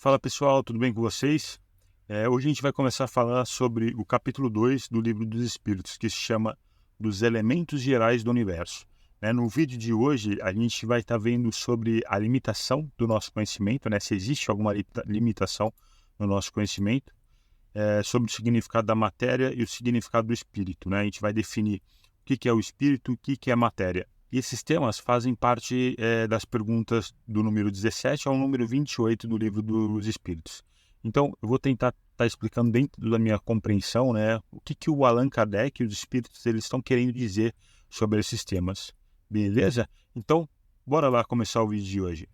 Fala pessoal, tudo bem com vocês? Hoje a gente vai começar a falar sobre o capítulo 2 do Livro dos Espíritos, que se chama Dos Elementos Gerais do Universo. No vídeo de hoje a gente vai estar vendo sobre a limitação do nosso conhecimento, se existe alguma limitação no nosso conhecimento, sobre o significado da matéria e o significado do espírito. A gente vai definir o que é o espírito e o que é a matéria. E esses temas fazem parte das perguntas do número 17 ao número 28 do Livro dos Espíritos. Então, eu vou tentar estar explicando dentro da minha compreensão, o que o Allan Kardec e os espíritos eles estão querendo dizer sobre esses temas. Beleza? Então, bora lá começar o vídeo de hoje.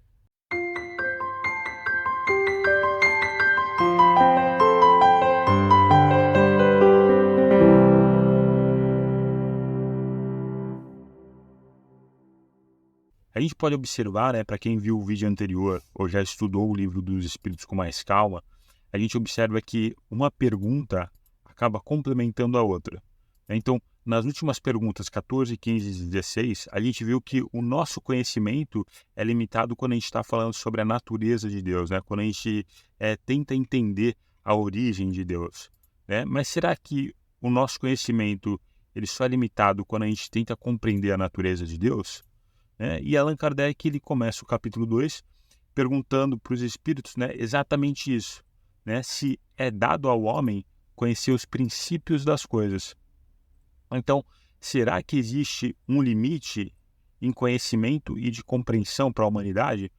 A gente pode observar, para quem viu o vídeo anterior ou já estudou o Livro dos Espíritos com mais calma, a gente observa que uma pergunta acaba complementando a outra. Então, nas últimas perguntas 14, 15 e 16, a gente viu que o nosso conhecimento é limitado quando a gente está falando sobre a natureza de Deus, quando a gente tenta entender a origem de Deus. Mas será que o nosso conhecimento ele só é limitado quando a gente tenta compreender a natureza de Deus? E Allan Kardec ele começa o capítulo 2 perguntando para os espíritos exatamente isso, se é dado ao homem conhecer os princípios das coisas. Então, será que existe um limite em conhecimento e de compreensão para a humanidade?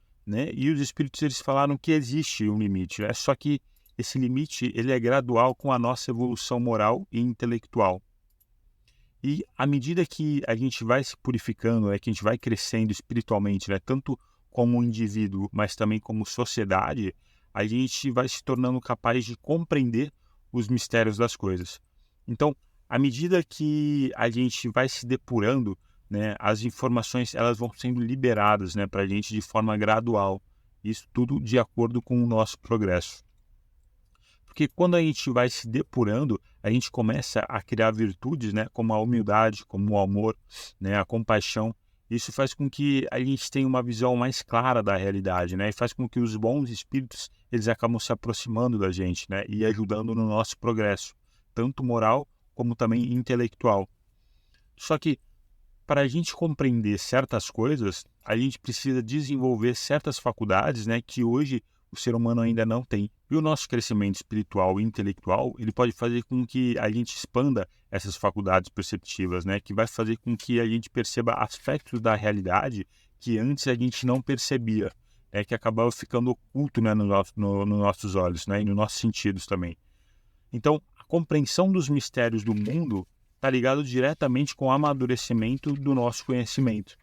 E os espíritos eles falaram que existe um limite, só que esse limite ele é gradual com a nossa evolução moral e intelectual. E à medida que a gente vai se purificando, que a gente vai crescendo espiritualmente, tanto como indivíduo, mas também como sociedade, a gente vai se tornando capaz de compreender os mistérios das coisas. Então, à medida que a gente vai se depurando, as informações elas vão sendo liberadas para a gente de forma gradual. Isso tudo de acordo com o nosso progresso. Porque quando a gente vai se depurando, a gente começa a criar virtudes, como a humildade, como o amor, a compaixão. Isso faz com que a gente tenha uma visão mais clara da realidade, e faz com que os bons espíritos eles acabam se aproximando da gente, e ajudando no nosso progresso, tanto moral como também intelectual. Só que para a gente compreender certas coisas, a gente precisa desenvolver certas faculdades, que hoje o ser humano ainda não tem. E o nosso crescimento espiritual e intelectual, ele pode fazer com que a gente expanda essas faculdades perceptivas, que vai fazer com que a gente perceba aspectos da realidade que antes a gente não percebia, que acabava ficando oculto nos nossos olhos, e nos nossos sentidos também. Então, a compreensão dos mistérios do mundo está ligado diretamente com o amadurecimento do nosso conhecimento.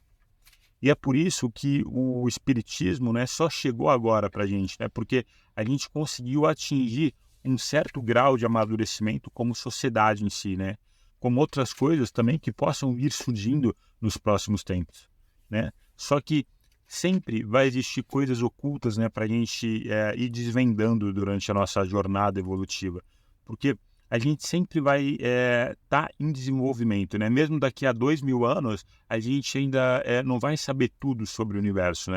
E é por isso que o Espiritismo só chegou agora para a gente, porque a gente conseguiu atingir um certo grau de amadurecimento como sociedade em si, como outras coisas também que possam vir surgindo nos próximos tempos. Só que sempre vai existir coisas ocultas para a gente ir desvendando durante a nossa jornada evolutiva, porque a gente sempre vai estar em desenvolvimento, Mesmo daqui a 2000 anos, a gente ainda não vai saber tudo sobre o universo,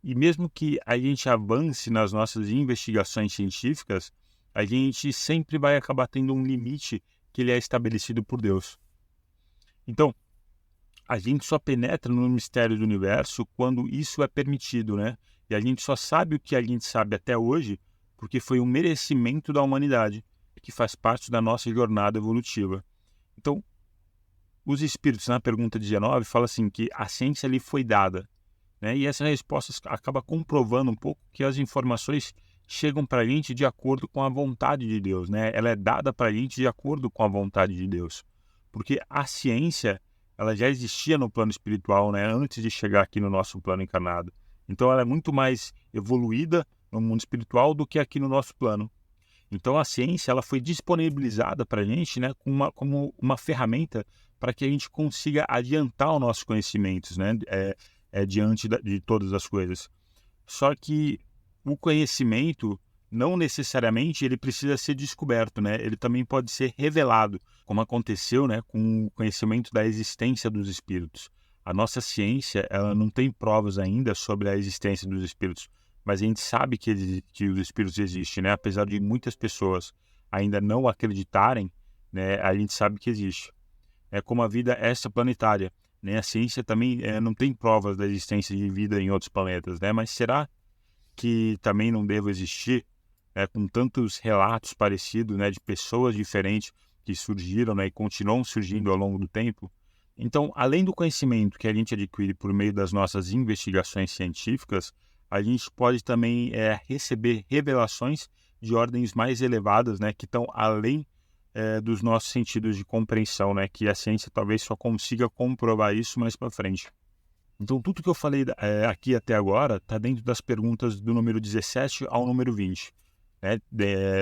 E mesmo que a gente avance nas nossas investigações científicas, a gente sempre vai acabar tendo um limite que ele é estabelecido por Deus. Então, a gente só penetra no mistério do universo quando isso é permitido, E a gente só sabe o que a gente sabe até hoje porque foi um merecimento da humanidade, que faz parte da nossa jornada evolutiva. Então, os espíritos, na pergunta 19, falam assim que a ciência lhe foi dada, E essa resposta acaba comprovando um pouco que as informações chegam para a gente de acordo com a vontade de Deus, Ela é dada para a gente de acordo com a vontade de Deus. Porque a ciência, ela já existia no plano espiritual, Antes de chegar aqui no nosso plano encarnado. Então, ela é muito mais evoluída no mundo espiritual do que aqui no nosso plano. Então, a ciência ela foi disponibilizada para a gente como uma ferramenta para que a gente consiga adiantar os nossos conhecimentos diante de todas as coisas. Só que o conhecimento, não necessariamente, ele precisa ser descoberto, Ele também pode ser revelado, como aconteceu com o conhecimento da existência dos espíritos. A nossa ciência ela não tem provas ainda sobre a existência dos espíritos, mas a gente sabe que os espíritos existem, né? Apesar de muitas pessoas ainda não acreditarem, né? A gente sabe que existe. É como a vida extraplanetária, né? A ciência também não tem provas da existência de vida em outros planetas, né? Mas será que também não deva existir, com tantos relatos parecidos, né, de pessoas diferentes que surgiram, né, e continuam surgindo ao longo do tempo? Então, além do conhecimento que a gente adquire por meio das nossas investigações científicas, a gente pode também receber revelações de ordens mais elevadas, né, que estão além dos nossos sentidos de compreensão, né, que a ciência talvez só consiga comprovar isso mais para frente. Então, tudo que eu falei aqui até agora está dentro das perguntas do número 17 ao número 20, né,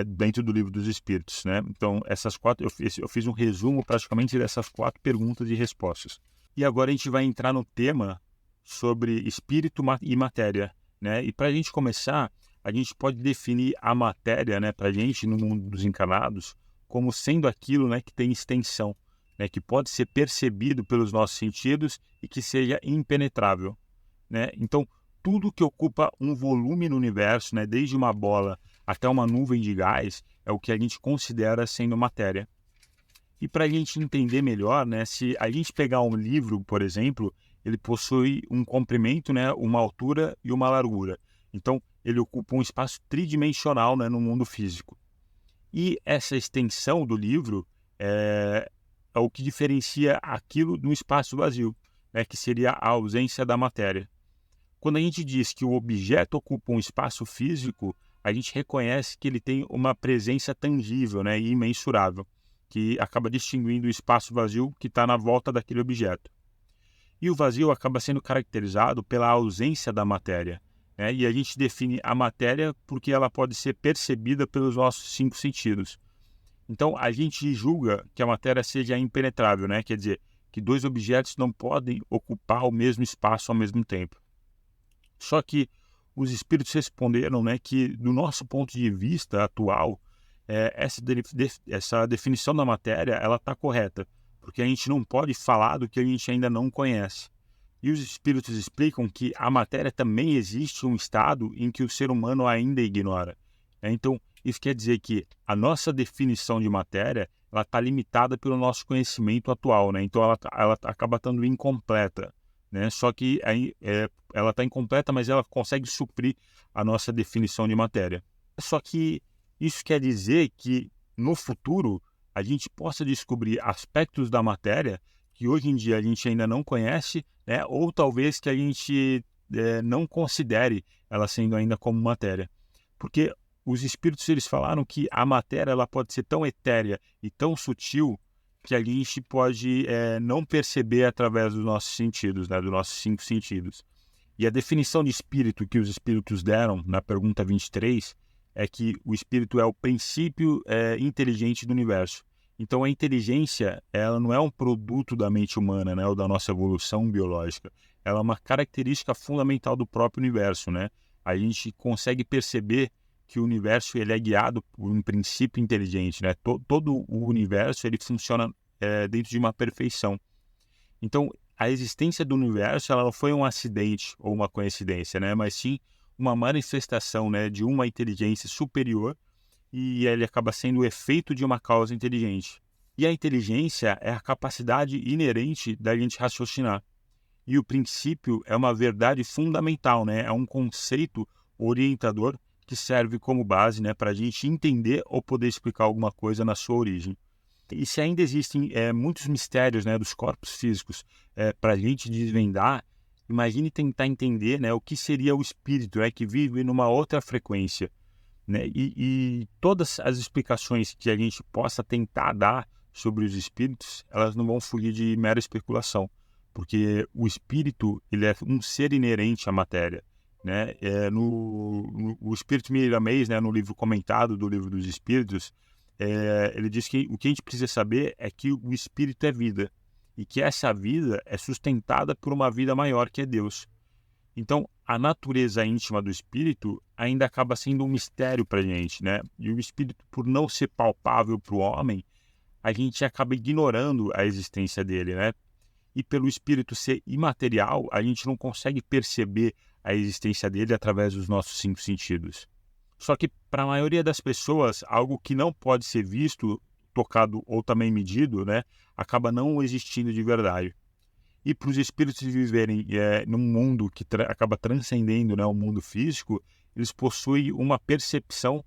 dentro do Livro dos Espíritos, né? Então, essas quatro, eu fiz um resumo praticamente dessas 4 perguntas e respostas. E agora a gente vai entrar no tema sobre espírito e matéria, né? E para a gente começar, a gente pode definir a matéria, né, para a gente, no mundo dos encarnados, como sendo aquilo, né, que tem extensão, né, que pode ser percebido pelos nossos sentidos e que seja impenetrável, né? Então, tudo que ocupa um volume no universo, né, desde uma bola até uma nuvem de gás, é o que a gente considera sendo matéria. E para a gente entender melhor, né, se a gente pegar um livro, por exemplo, ele possui um comprimento, né, uma altura e uma largura. Então, ele ocupa um espaço tridimensional, né, no mundo físico. E essa extensão do livro é o que diferencia aquilo do espaço vazio, né, que seria a ausência da matéria. Quando a gente diz que o objeto ocupa um espaço físico, a gente reconhece que ele tem uma presença tangível, né, e imensurável, que acaba distinguindo o espaço vazio que está na volta daquele objeto. E o vazio acaba sendo caracterizado pela ausência da matéria, né, e a gente define a matéria porque ela pode ser percebida pelos nossos 5 sentidos. Então, a gente julga que a matéria seja impenetrável, né? Quer dizer, que 2 objetos não podem ocupar o mesmo espaço ao mesmo tempo. Só que os espíritos responderam, né, que, do nosso ponto de vista atual, essa definição da matéria ela está correta, porque a gente não pode falar do que a gente ainda não conhece. E os espíritos explicam que a matéria também existe um estado em que o ser humano ainda ignora. Então, isso quer dizer que a nossa definição de matéria ela está limitada pelo nosso conhecimento atual, né? Então, ela acaba estando incompleta, né? Só que aí, ela está incompleta, mas ela consegue suprir a nossa definição de matéria. Só que isso quer dizer que, no futuro, a gente possa descobrir aspectos da matéria que hoje em dia a gente ainda não conhece, né? Ou talvez que a gente não considere ela sendo ainda como matéria. Porque os espíritos eles falaram que a matéria ela pode ser tão etérea e tão sutil que a gente pode não perceber através dos nossos sentidos, né? Dos nossos 5 sentidos. E a definição de espírito que os espíritos deram na pergunta 23 é que o espírito é o princípio inteligente do universo. Então, a inteligência ela não é um produto da mente humana, né, ou da nossa evolução biológica. Ela é uma característica fundamental do próprio universo, né? A gente consegue perceber que o universo ele é guiado por um princípio inteligente, né? Todo o universo ele funciona dentro de uma perfeição. Então, a existência do universo ela não foi um acidente ou uma coincidência, né? Mas sim uma manifestação, né, de uma inteligência superior e ele acaba sendo o efeito de uma causa inteligente. E a inteligência é a capacidade inerente da gente raciocinar. E o princípio é uma verdade fundamental, né? É um conceito orientador que serve como base, né, para a gente entender ou poder explicar alguma coisa na sua origem. E se ainda existem muitos mistérios, né, dos corpos físicos para a gente desvendar, imagine tentar entender, né, o que seria o espírito, que vive numa outra frequência, né? E todas as explicações que a gente possa tentar dar sobre os espíritos, elas não vão fugir de mera especulação, porque o espírito ele é um ser inerente à matéria, né? O Espírito Miramês, né, no livro comentado do Livro dos Espíritos, ele diz que o que a gente precisa saber é que o espírito é vida e que essa vida é sustentada por uma vida maior que é Deus. Então, a natureza íntima do espírito ainda acaba sendo um mistério para a gente, né? E o espírito, por não ser palpável para o homem, a gente acaba ignorando a existência dele, né? E pelo espírito ser imaterial, a gente não consegue perceber a existência dele através dos nossos 5 sentidos. Só que para a maioria das pessoas, algo que não pode ser visto, tocado ou também medido, né, acaba não existindo de verdade. E para os espíritos viverem num mundo que acaba transcendendo, né, o mundo físico, eles possuem uma percepção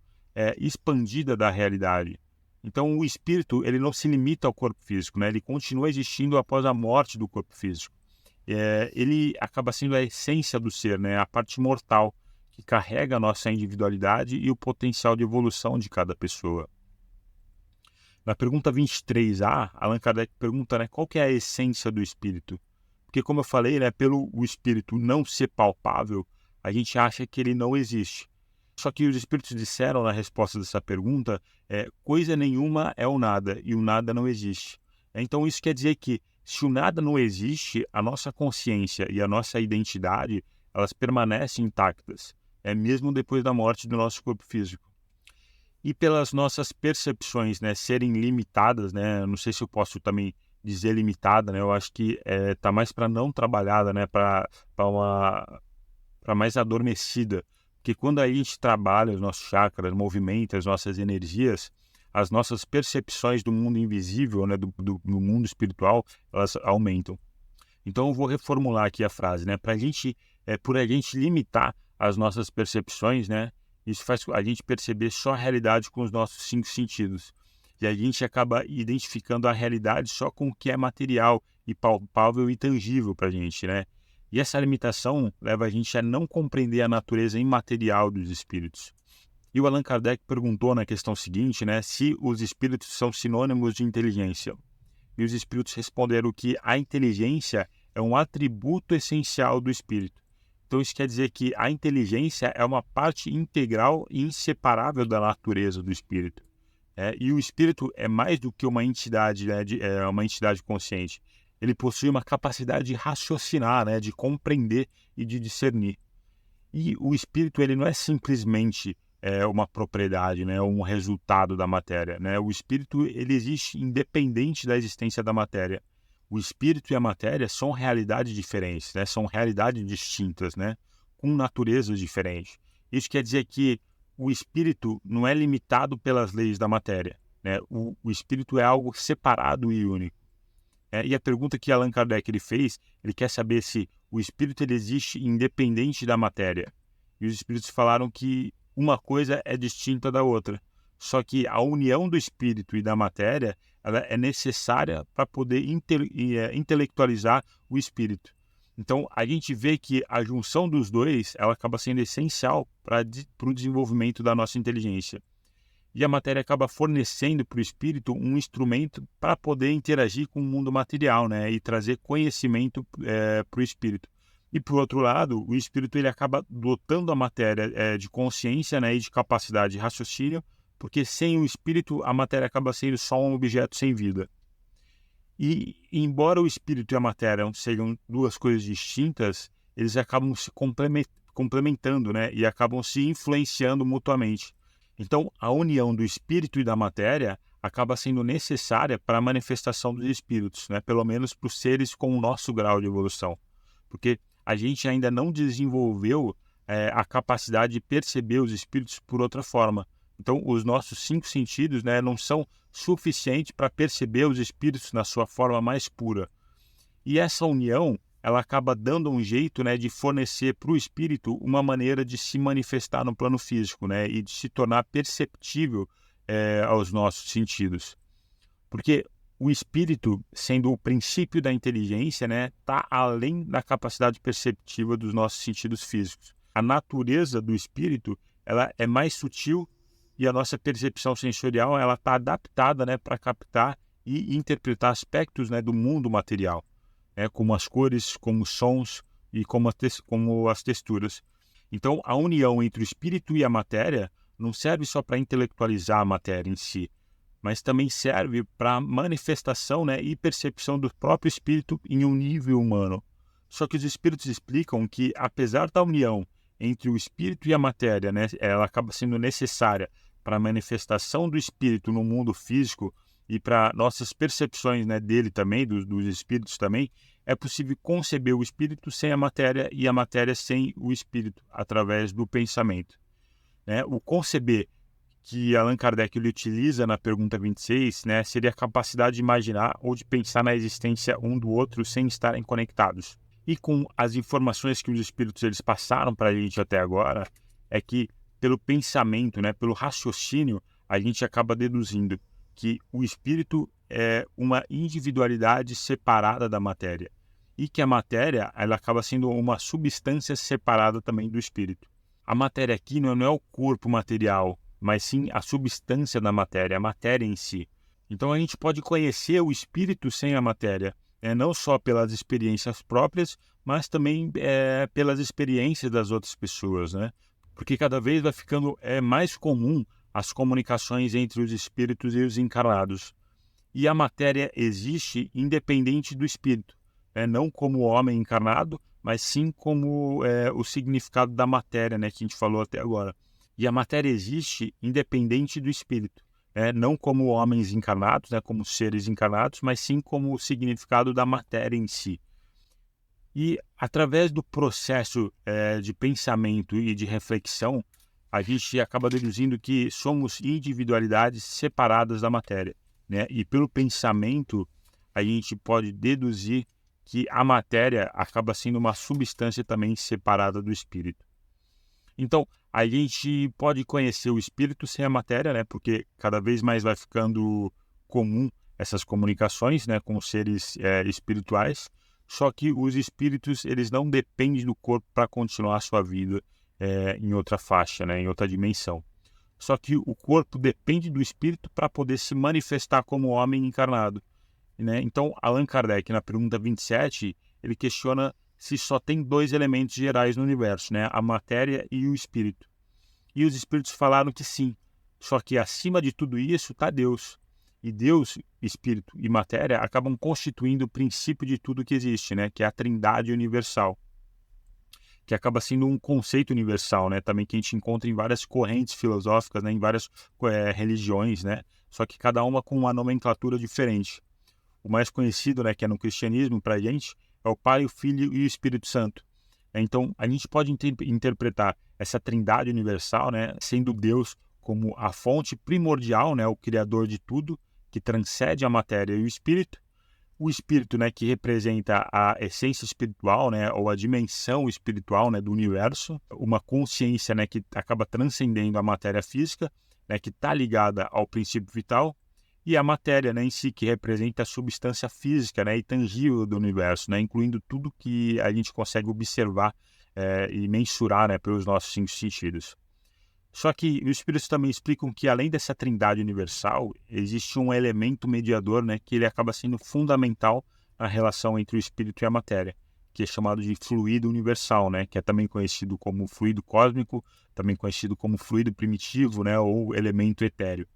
expandida da realidade. Então o espírito ele não se limita ao corpo físico, né, ele continua existindo após a morte do corpo físico. Ele acaba sendo a essência do ser, né, a parte mortal, que carrega a nossa individualidade e o potencial de evolução de cada pessoa. Na pergunta 23A, Allan Kardec pergunta, né, qual que é a essência do espírito? Porque, como eu falei, né, pelo o espírito não ser palpável, a gente acha que ele não existe. Só que os espíritos disseram na resposta dessa pergunta, coisa nenhuma é o nada, e o nada não existe. Então isso quer dizer que, se o nada não existe, a nossa consciência e a nossa identidade, elas permanecem intactas, mesmo depois da morte do nosso corpo físico. E pelas nossas percepções, né, serem limitadas, né, não sei se eu posso também dizer limitada, né, eu acho que tá mais para não trabalhada, né, para mais adormecida, porque quando a gente trabalha os nossos chakras, movimenta as nossas energias, as nossas percepções do mundo invisível, né, do mundo espiritual, elas aumentam. Então eu vou reformular aqui a frase, né, por a gente limitar as nossas percepções, né, isso faz a gente perceber só a realidade com os nossos 5 sentidos. E a gente acaba identificando a realidade só com o que é material e palpável e tangível para a gente, né? E essa limitação leva a gente a não compreender a natureza imaterial dos espíritos. E o Allan Kardec perguntou na questão seguinte, né, se os espíritos são sinônimos de inteligência. E os espíritos responderam que a inteligência é um atributo essencial do espírito. Então isso quer dizer que a inteligência é uma parte integral e inseparável da natureza do espírito. E o espírito é mais do que uma entidade, né, uma entidade consciente. Ele possui uma capacidade de raciocinar, né, de compreender e de discernir. E o espírito ele não é simplesmente uma propriedade, né, um resultado da matéria, né? O espírito ele existe independente da existência da matéria. O espírito e a matéria são realidades diferentes, né? São realidades distintas, né? Com naturezas diferentes. Isso quer dizer que o espírito não é limitado pelas leis da matéria, né? O espírito é algo separado e único. E a pergunta que Allan Kardec ele fez, ele quer saber se o espírito ele existe independente da matéria. E os espíritos falaram que uma coisa é distinta da outra. Só que a união do espírito e da matéria ela é necessária para poder intelectualizar o espírito. Então, a gente vê que a junção dos dois ela acaba sendo essencial para o desenvolvimento da nossa inteligência. E a matéria acaba fornecendo para o espírito um instrumento para poder interagir com o mundo material, né? E trazer conhecimento para o espírito. E, por outro lado, o espírito ele acaba dotando a matéria de consciência, né? E de capacidade de raciocínio, porque sem o espírito a matéria acaba sendo só um objeto sem vida. E, embora o espírito e a matéria sejam duas coisas distintas, eles acabam se complementando, né? E acabam se influenciando mutuamente. Então, a união do espírito e da matéria acaba sendo necessária para a manifestação dos espíritos, né? Pelo menos para os seres com o nosso grau de evolução. Porque a gente ainda não desenvolveu a capacidade de perceber os espíritos por outra forma. Então, os nossos 5 sentidos, né, não são suficientes para perceber os espíritos na sua forma mais pura. E essa união ela acaba dando um jeito, né, de fornecer para o espírito uma maneira de se manifestar no plano físico, né, e de se tornar perceptível aos nossos sentidos. Porque o espírito, sendo o princípio da inteligência, né, está além da capacidade perceptiva dos nossos sentidos físicos. A natureza do espírito ela é mais sutil e a nossa percepção sensorial ela está adaptada, né, para captar e interpretar aspectos, né, do mundo material. Como as cores, como os sons e como as texturas. Então, a união entre o espírito e a matéria não serve só para intelectualizar a matéria em si, mas também serve para manifestação, né, e percepção do próprio espírito em um nível humano. Só que os espíritos explicam que, apesar da união entre o espírito e a matéria, né, ela acaba sendo necessária para a manifestação do espírito no mundo físico, e para nossas percepções, né, dele também, dos espíritos também, é possível conceber o espírito sem a matéria e a matéria sem o espírito, através do pensamento, né? O conceber que Allan Kardec ele utiliza na pergunta 26, né, seria a capacidade de imaginar ou de pensar na existência um do outro sem estarem conectados. E com as informações que os espíritos eles passaram para a gente até agora, é que pelo pensamento, né, pelo raciocínio, a gente acaba deduzindo que o espírito é uma individualidade separada da matéria e que a matéria ela acaba sendo uma substância separada também do espírito. A matéria aqui não é o corpo material, mas sim a substância da matéria, a matéria em si. Então a gente pode conhecer o espírito sem a matéria, não só pelas experiências próprias, mas também pelas experiências das outras pessoas, né? Porque cada vez vai ficando mais comum as comunicações entre os espíritos e os encarnados. E a matéria existe independente do espírito, não como o homem encarnado, mas sim como o significado da matéria, né, que a gente falou até agora. E a matéria existe independente do espírito, não como homens encarnados, né, como seres encarnados, mas sim como o significado da matéria em si. E através do processo de pensamento e de reflexão, a gente acaba deduzindo que somos individualidades separadas da matéria, né? E pelo pensamento, a gente pode deduzir que a matéria acaba sendo uma substância também separada do espírito. Então, a gente pode conhecer o espírito sem a matéria, né? Porque cada vez mais vai ficando comum essas comunicações, né, com os seres espirituais. Só que os espíritos eles não dependem do corpo para continuar a sua vida em outra faixa, né, em outra dimensão. Só que o corpo depende do espírito para poder se manifestar como homem encarnado, né? Então, Allan Kardec, na pergunta 27, ele questiona se só tem dois elementos gerais no universo, né? A matéria e o espírito. E os espíritos falaram que sim, só que acima de tudo isso está Deus. E Deus, espírito e matéria acabam constituindo o princípio de tudo que existe, né? Que é a Trindade universal, que acaba sendo um conceito universal, né? Também que a gente encontra em várias correntes filosóficas, né? Em várias religiões, né? Só que cada uma com uma nomenclatura diferente. O mais conhecido, né, que é no cristianismo para a gente, é o Pai, o Filho e o Espírito Santo. Então, a gente pode interpretar essa trindade universal, né, sendo Deus como a fonte primordial, né, o criador de tudo, que transcende a matéria e o Espírito, né, que representa a essência espiritual, né, ou a dimensão espiritual, né, do universo, uma consciência, né, que acaba transcendendo a matéria física, né, que está ligada ao princípio vital, e a matéria, né, em si, que representa a substância física, né, e tangível do universo, né, incluindo tudo que a gente consegue observar e mensurar, né, pelos nossos cinco sentidos. Só que os espíritos também explicam que, além dessa trindade universal, existe um elemento mediador, né, que ele acaba sendo fundamental na relação entre o espírito e a matéria, que é chamado de fluido universal, né, que é também conhecido como fluido cósmico, também conhecido como fluido primitivo, né, ou elemento etéreo.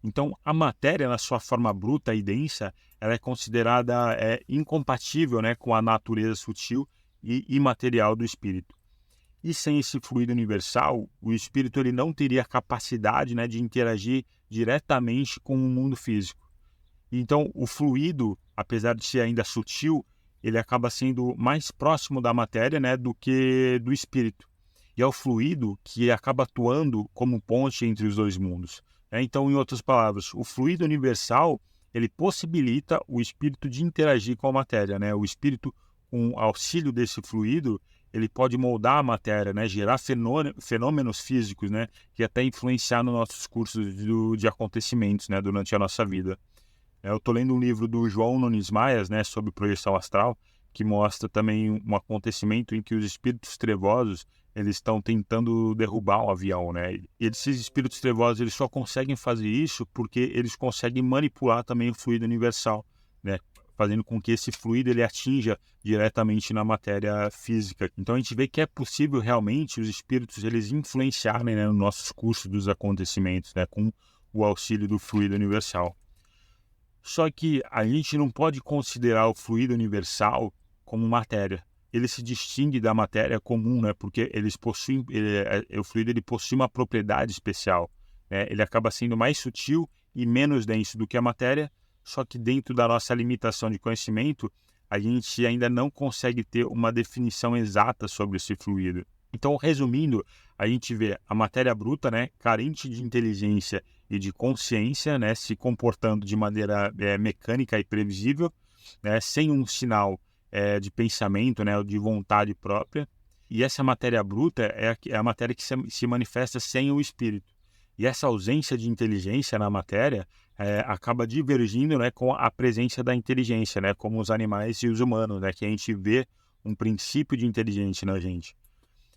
Então, a matéria, na sua forma bruta e densa, ela é considerada incompatível, né, com a natureza sutil e imaterial do espírito. E sem esse fluido universal, o espírito ele não teria capacidade, né, de interagir diretamente com o mundo físico. Então, o fluido, apesar de ser ainda sutil, ele acaba sendo mais próximo da matéria, né, do que do espírito. E é o fluido que acaba atuando como ponte entre os dois mundos. Então, em outras palavras, o fluido universal ele possibilita o espírito de interagir com a matéria, né? O espírito, com auxílio desse fluido, ele pode moldar a matéria, né? Gerar fenômenos físicos, né? Que até influenciar nos nossos cursos de acontecimentos, né? Durante a nossa vida. Eu estou lendo um livro do João Nunes Maias, né? Sobre projeção astral, que mostra também um acontecimento em que os espíritos trevosos eles estão tentando derrubar um avião, né? E esses espíritos trevosos eles só conseguem fazer isso porque eles conseguem manipular também o fluido universal, né? Fazendo com que esse fluido ele atinja diretamente na matéria física. Então a gente vê que é possível realmente os espíritos eles influenciarem, né, nos nossos cursos dos acontecimentos, né, com o auxílio do fluido universal. Só que a gente não pode considerar o fluido universal como matéria. Ele se distingue da matéria comum, né? Porque o fluido ele possui uma propriedade especial, né? Ele acaba sendo mais sutil e menos denso do que a matéria, só que dentro da nossa limitação de conhecimento, a gente ainda não consegue ter uma definição exata sobre esse fluido. Então, resumindo, a gente vê a matéria bruta, né, carente de inteligência e de consciência, né, se comportando de maneira mecânica e previsível, né, sem um sinal de pensamento, né, ou de vontade própria. E essa matéria bruta é a matéria que se manifesta sem o espírito. E essa ausência de inteligência na matéria acaba divergindo, né, com a presença da inteligência, né, como os animais e os humanos, né, que a gente vê um princípio de inteligência na gente,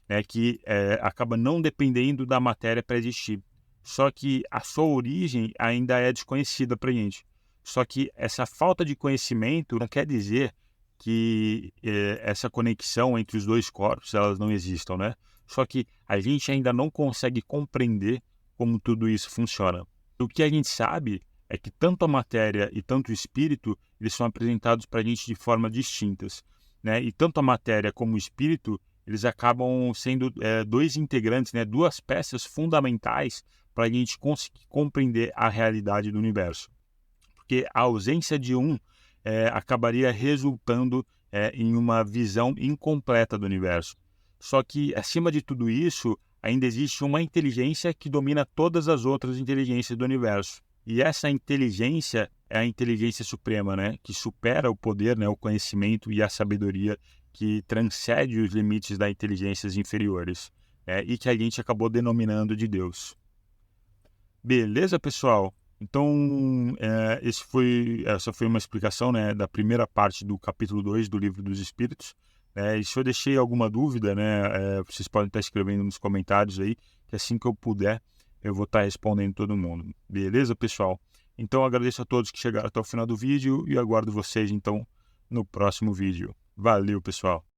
né, que acaba não dependendo da matéria para existir. Só que a sua origem ainda é desconhecida para a gente. Só que essa falta de conhecimento não quer dizer que essa conexão entre os dois corpos elas não existam, né? Só que a gente ainda não consegue compreender como tudo isso funciona. O que a gente sabe é que tanto a matéria e tanto o espírito eles são apresentados para a gente de forma distintas, né? E tanto a matéria como o espírito eles acabam sendo dois integrantes, né? Duas peças fundamentais para a gente conseguir compreender a realidade do universo. Porque a ausência de um acabaria resultando em uma visão incompleta do universo. Só que, acima de tudo isso, ainda existe uma inteligência que domina todas as outras inteligências do universo. E essa inteligência é a inteligência suprema, né? Que supera o poder, né? O conhecimento e a sabedoria que transcende os limites das inteligências inferiores, e que a gente acabou denominando de Deus. Beleza, pessoal? Então, essa foi uma explicação, né, da primeira parte do capítulo 2 do Livro dos Espíritos. E se eu deixei alguma dúvida, né, vocês podem estar escrevendo nos comentários aí, que assim que eu puder, eu vou estar respondendo todo mundo. Beleza, pessoal? Então, agradeço a todos que chegaram até o final do vídeo e aguardo vocês, então, no próximo vídeo. Valeu, pessoal!